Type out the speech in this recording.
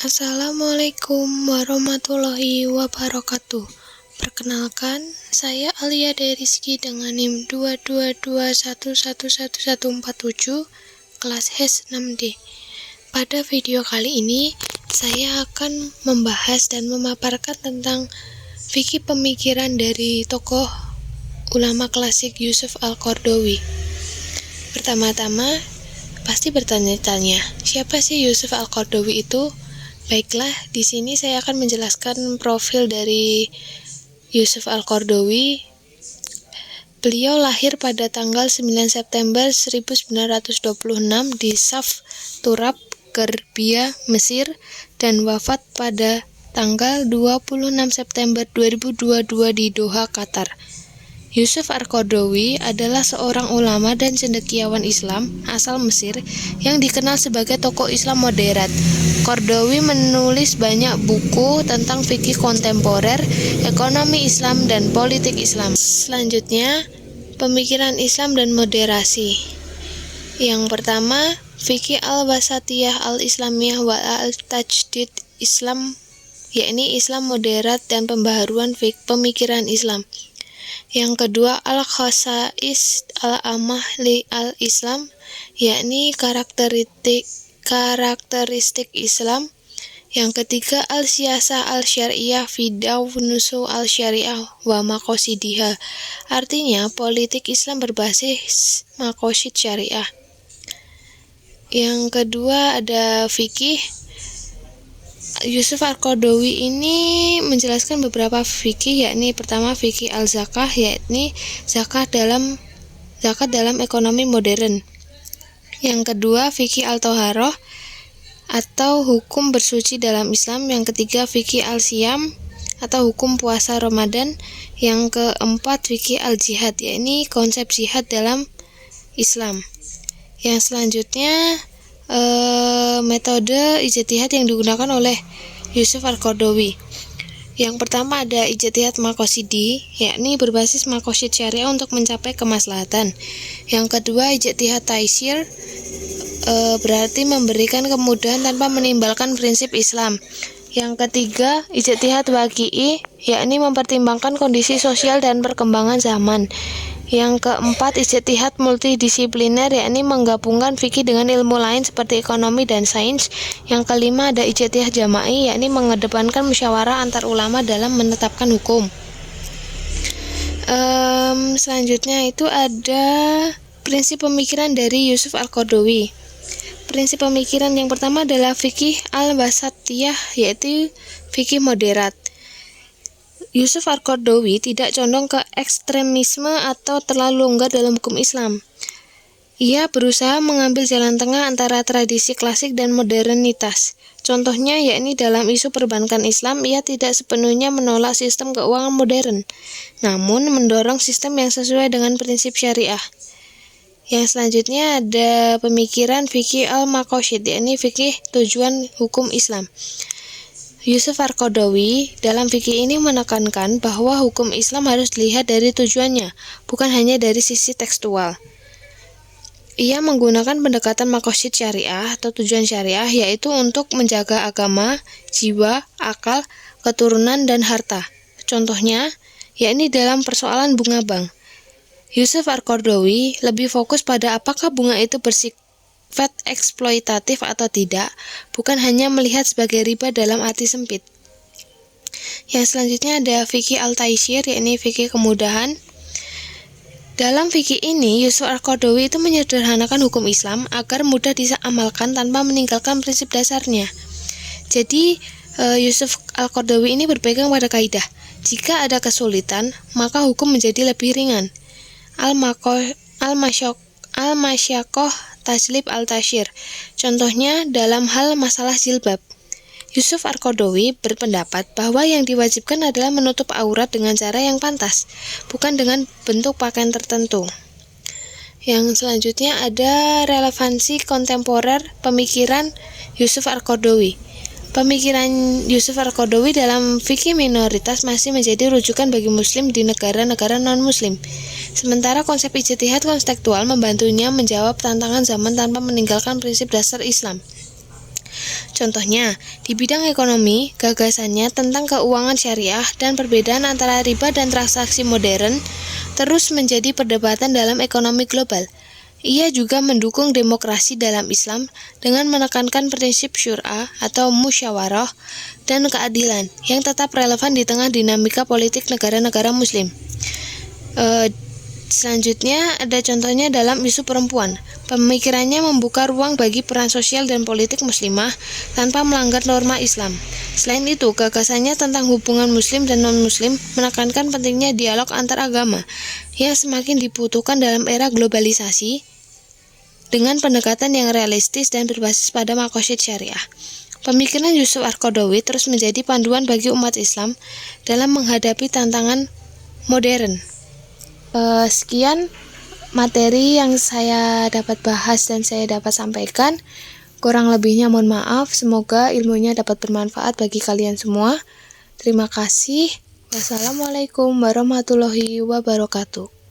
Assalamualaikum warahmatullahi wabarakatuh. Perkenalkan, saya Alia Deriski dengan NIM 222111147 kelas HES 6D. Pada video kali ini, saya akan membahas dan memaparkan tentang fikih pemikiran dari tokoh ulama klasik Yusuf Al-Qaradawi. Pertama-tama, pasti bertanya-tanya, siapa sih Yusuf Al-Qaradawi itu? Baiklah, di sini saya akan menjelaskan profil dari Yusuf Al-Qaradawi. Beliau lahir pada tanggal 9 September 1926 di Saf Turab, Gerbia, Mesir, dan wafat pada tanggal 26 September 2022 di Doha, Qatar. Yusuf Al-Qaradawi adalah seorang ulama dan cendekiawan Islam asal Mesir yang dikenal sebagai tokoh Islam moderat. Qaradawi menulis banyak buku tentang fikih kontemporer, ekonomi Islam, dan politik Islam. Selanjutnya, pemikiran Islam dan moderasi. Yang pertama, fikih al-wasatiyah al-islamiyah wa al-tajdid Islam, yakni Islam moderat dan pembaharuan pemikiran Islam. Yang kedua, al-khasais al-amah li al-Islam, yakni karakteristik Islam. Yang ketiga, al-siyasah al-syariah fidaw nusu al-syariah wa maqasidiha, artinya politik Islam berbasis maqasid syariah. Yang kedua ada fikih. Yusuf Al-Qaradawi ini menjelaskan beberapa fikih, yakni pertama fikih al-zakah, yakni zakat dalam ekonomi modern. Yang kedua fikih al-toharoh atau hukum bersuci dalam Islam. Yang ketiga fikih al-siyam atau hukum puasa Ramadan. Yang keempat fikih al-jihad, yakni konsep jihad dalam Islam. Yang selanjutnya metode ijtihad yang digunakan oleh Yusuf Al-Qaradawi. Yang pertama ada ijtihad maqasidi, yakni berbasis maqasid syariah untuk mencapai kemaslahatan. Yang kedua ijtihad taisir, berarti memberikan kemudahan tanpa menimbalkan prinsip Islam. Yang ketiga ijtihad waqi'i, yakni mempertimbangkan kondisi sosial dan perkembangan zaman. Yang keempat ijtihad multidisipliner, yakni menggabungkan fikih dengan ilmu lain seperti ekonomi dan sains. Yang kelima ada ijtihad jama'i, yakni mengedepankan musyawarah antar ulama dalam menetapkan hukum. Selanjutnya itu ada prinsip pemikiran dari Yusuf Al-Qaradawi. Prinsip pemikiran yang pertama adalah fikih al-wasatiyah, yaitu fikih moderat. Yusuf Al-Qaradawi tidak condong ke ekstremisme atau terlalu longgar dalam hukum Islam. Ia berusaha mengambil jalan tengah antara tradisi klasik dan modernitas. Contohnya yakni dalam isu perbankan Islam, ia tidak sepenuhnya menolak sistem keuangan modern, namun mendorong sistem yang sesuai dengan prinsip syariah. Yang selanjutnya ada pemikiran fikih al-maqasid, yakni fikih tujuan hukum Islam. Yusuf Al-Qaradawi dalam fikih ini menekankan bahwa hukum Islam harus dilihat dari tujuannya, bukan hanya dari sisi tekstual. Ia menggunakan pendekatan maqasid syariah atau tujuan syariah, yaitu untuk menjaga agama, jiwa, akal, keturunan, dan harta. Contohnya, yakni dalam persoalan bunga bank. Yusuf Al-Qaradawi lebih fokus pada apakah bunga itu bersifat eksploitatif atau tidak, bukan hanya melihat sebagai riba dalam arti sempit. Yang selanjutnya ada fikih al-taisir, yakni fikih kemudahan. Dalam fikih ini, Yusuf Al-Qaradawi itu menyederhanakan hukum Islam agar mudah diamalkan tanpa meninggalkan prinsip dasarnya. Jadi, Yusuf Al-Qaradawi ini berpegang pada kaidah, jika ada kesulitan, maka hukum menjadi lebih ringan. Al-masyakoh tajlib al-tashir. Contohnya dalam hal masalah jilbab. Yusuf Al-Qaradawi berpendapat bahwa yang diwajibkan adalah menutup aurat dengan cara yang pantas, bukan dengan bentuk pakaian tertentu. Yang selanjutnya ada relevansi kontemporer pemikiran Yusuf Al-Qaradawi. Pemikiran Yusuf Al-Qaradawi dalam fikih minoritas masih menjadi rujukan bagi muslim di negara-negara non-muslim. Sementara konsep ijtihad konstekstual membantunya menjawab tantangan zaman tanpa meninggalkan prinsip dasar Islam. Contohnya, di bidang ekonomi, gagasannya tentang keuangan syariah dan perbedaan antara riba dan transaksi modern terus menjadi perdebatan dalam ekonomi global. Ia juga mendukung demokrasi dalam Islam dengan menekankan prinsip syura atau musyawarah dan keadilan yang tetap relevan di tengah dinamika politik negara-negara Muslim. Selanjutnya ada contohnya dalam isu perempuan. Pemikirannya membuka ruang bagi peran sosial dan politik muslimah tanpa melanggar norma Islam. Selain itu, gagasannya tentang hubungan muslim dan non-muslim menekankan pentingnya dialog antar agama yang semakin dibutuhkan dalam era globalisasi dengan pendekatan yang realistis dan berbasis pada maqasid syariah. Pemikiran Yusuf Al-Qaradawi terus menjadi panduan bagi umat Islam dalam menghadapi tantangan modern. Sekian materi yang saya dapat bahas dan saya dapat sampaikan. Kurang lebihnya mohon maaf. Semoga ilmunya dapat bermanfaat bagi kalian semua. Terima kasih. Wassalamualaikum warahmatullahi wabarakatuh.